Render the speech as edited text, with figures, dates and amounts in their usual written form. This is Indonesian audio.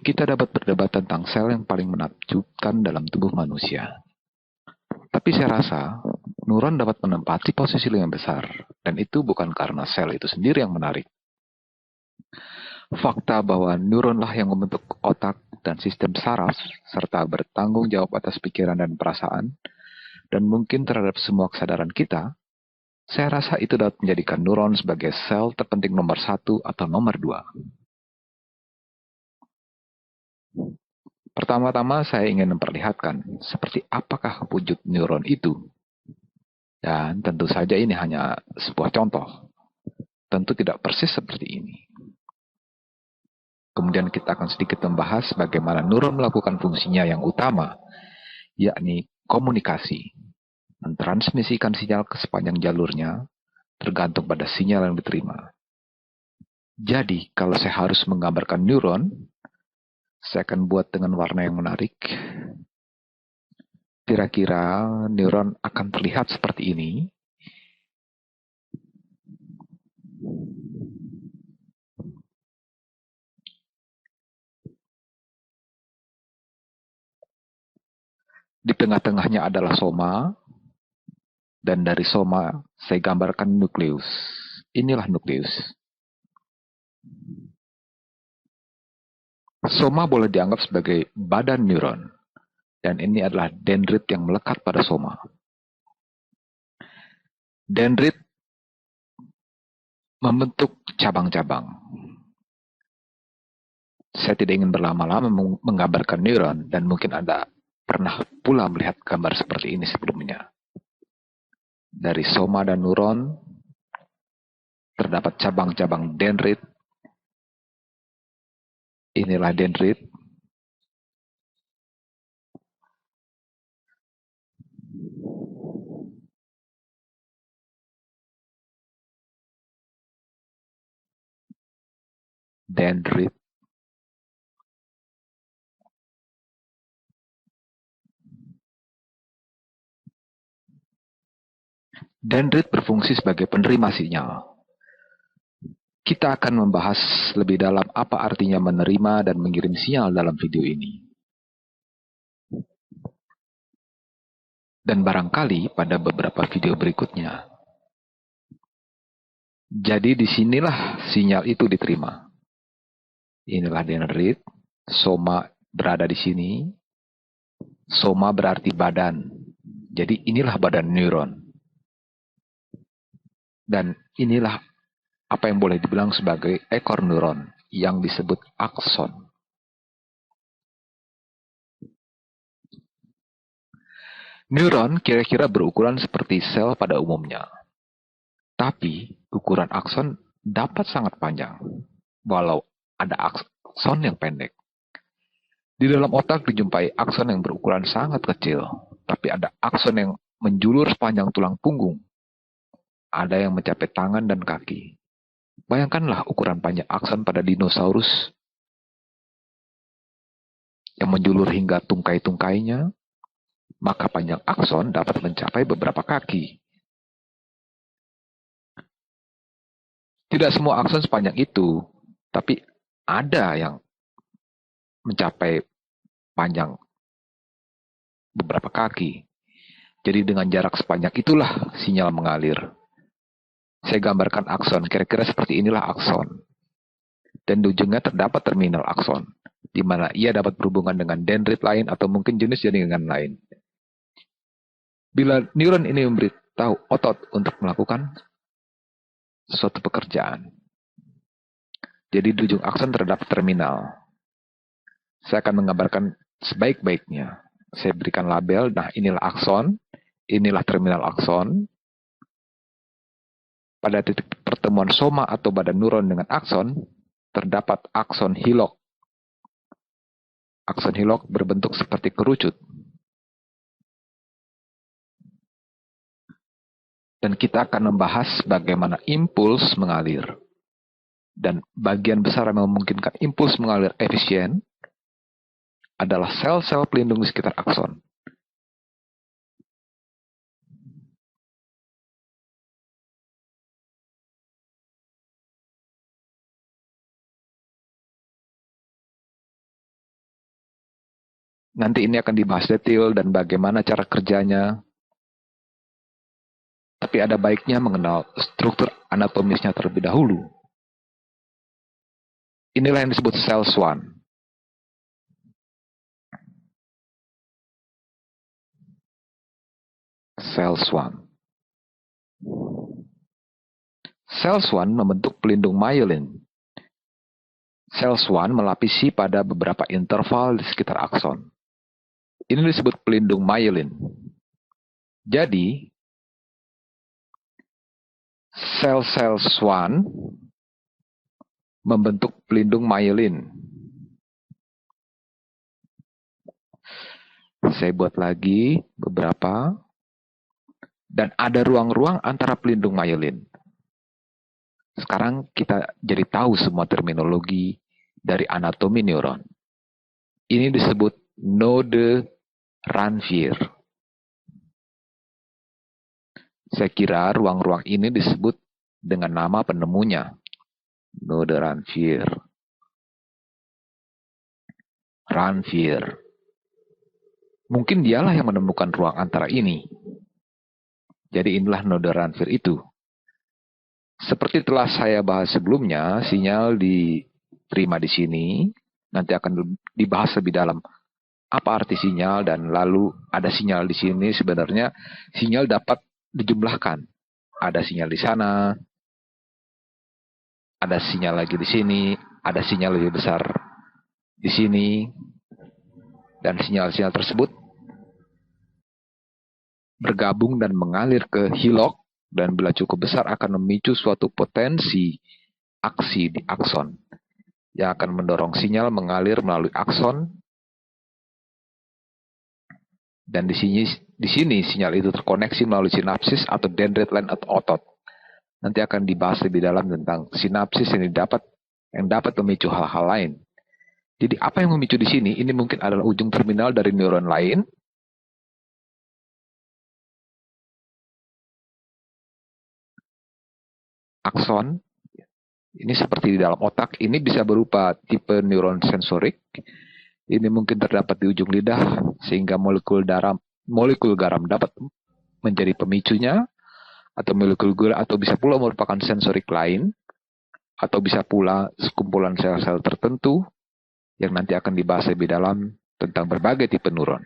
Kita dapat berdebat tentang sel yang paling menakjubkan dalam tubuh manusia. Tapi saya rasa, neuron dapat menempati posisi yang besar, dan itu bukan karena sel itu sendiri yang menarik. Fakta bahwa neuronlah yang membentuk otak dan sistem saraf, serta bertanggung jawab atas pikiran dan perasaan, dan mungkin terhadap semua kesadaran kita, saya rasa itu dapat menjadikan neuron sebagai sel terpenting nomor 1 atau nomor 2. Pertama-tama saya ingin memperlihatkan seperti apakah wujud neuron itu. Dan tentu saja ini hanya sebuah contoh. Tentu tidak persis seperti ini. Kemudian kita akan sedikit membahas bagaimana neuron melakukan fungsinya yang utama, yakni komunikasi. Mentransmisikan sinyal ke sepanjang jalurnya, tergantung pada sinyal yang diterima. Jadi, kalau saya harus menggambarkan neuron, saya akan buat dengan warna yang menarik. Kira-kira neuron akan terlihat seperti ini. Di tengah-tengahnya adalah soma, dan dari soma saya gambarkan nukleus. Inilah nukleus. Soma boleh dianggap sebagai badan neuron, dan ini adalah dendrit yang melekat pada soma. Dendrit membentuk cabang-cabang. Saya tidak ingin berlama-lama menggambarkan neuron, dan mungkin Anda pernah pula melihat gambar seperti ini sebelumnya. Dari soma dan neuron, terdapat cabang-cabang dendrit. Inilah dendrit. Dendrit. Dendrit berfungsi sebagai penerima sinyal. Kita akan membahas lebih dalam apa artinya menerima dan mengirim sinyal dalam video ini. Dan barangkali pada beberapa video berikutnya. Jadi disinilah sinyal itu diterima. Inilah dendrit, soma berada di sini. Soma berarti badan. Jadi inilah badan neuron. Dan inilah apa yang boleh dibilang sebagai ekor neuron yang disebut akson. Neuron kira-kira berukuran seperti sel pada umumnya. Tapi ukuran akson dapat sangat panjang, walau ada akson yang pendek. Di dalam otak dijumpai akson yang berukuran sangat kecil, tapi ada akson yang menjulur sepanjang tulang punggung. Ada yang mencapai tangan dan kaki. Bayangkanlah ukuran panjang akson pada dinosaurus yang menjulur hingga tungkai-tungkainya, maka panjang akson dapat mencapai beberapa kaki. Tidak semua akson sepanjang itu, tapi ada yang mencapai panjang beberapa kaki. Jadi dengan jarak sepanjang itulah sinyal mengalir. Saya gambarkan akson, kira-kira seperti inilah akson. Dan di ujungnya terdapat terminal akson, di mana ia dapat berhubungan dengan dendrit lain atau mungkin jenis jaringan lain. Bila neuron ini memberitahu otot untuk melakukan suatu pekerjaan. Jadi di ujung akson terdapat terminal. Saya akan menggambarkan sebaik-baiknya. Saya berikan label, nah inilah akson, inilah terminal akson. Pada titik pertemuan soma atau badan neuron dengan akson, terdapat akson hilok. Akson hilok berbentuk seperti kerucut. Dan kita akan membahas bagaimana impuls mengalir. Dan bagian besar yang memungkinkan impuls mengalir efisien adalah sel-sel pelindung di sekitar akson. Nanti ini akan dibahas detail dan bagaimana cara kerjanya. Tapi ada baiknya mengenal struktur anatomisnya terlebih dahulu. Inilah yang disebut cell swan. Cell swan. Cell swan membentuk pelindung myelin. Sel swan melapisi pada beberapa interval di sekitar akson. Ini disebut pelindung myelin. Jadi, sel-sel swan membentuk pelindung myelin. Saya buat lagi beberapa. Dan ada ruang-ruang antara pelindung myelin. Sekarang kita jadi tahu semua terminologi dari anatomi neuron. Ini disebut node Ranvier. Saya kira ruang-ruang ini disebut dengan nama penemunya, node Ranvier. Ranvier. Mungkin dialah yang menemukan ruang antara ini. Jadi inilah node Ranvier itu. Seperti telah saya bahas sebelumnya, sinyal diterima di sini, nanti akan dibahas lebih dalam apa arti sinyal, dan lalu ada sinyal di sini. Sebenarnya sinyal dapat dijumlahkan. Ada sinyal di sana, ada sinyal lagi di sini, ada sinyal lebih besar di sini, dan sinyal-sinyal tersebut bergabung dan mengalir ke hilok, dan bila cukup besar akan memicu suatu potensi aksi di akson yang akan mendorong sinyal mengalir melalui akson, dan di sini sinyal itu terkoneksi melalui sinapsis atau dendrit line atau otot. Nanti akan dibahas lebih dalam tentang sinapsis yang dapat memicu hal-hal lain. Jadi apa yang memicu di sini? Ini mungkin adalah ujung terminal dari neuron lain. Akson, ini seperti di dalam otak, ini bisa berupa tipe neuron sensorik. Ini mungkin terdapat di ujung lidah, sehingga molekul garam dapat menjadi pemicunya, atau molekul gula, atau bisa pula merupakan sensorik lain, atau bisa pula sekumpulan sel-sel tertentu, yang nanti akan dibahas lebih dalam tentang berbagai tipe neuron.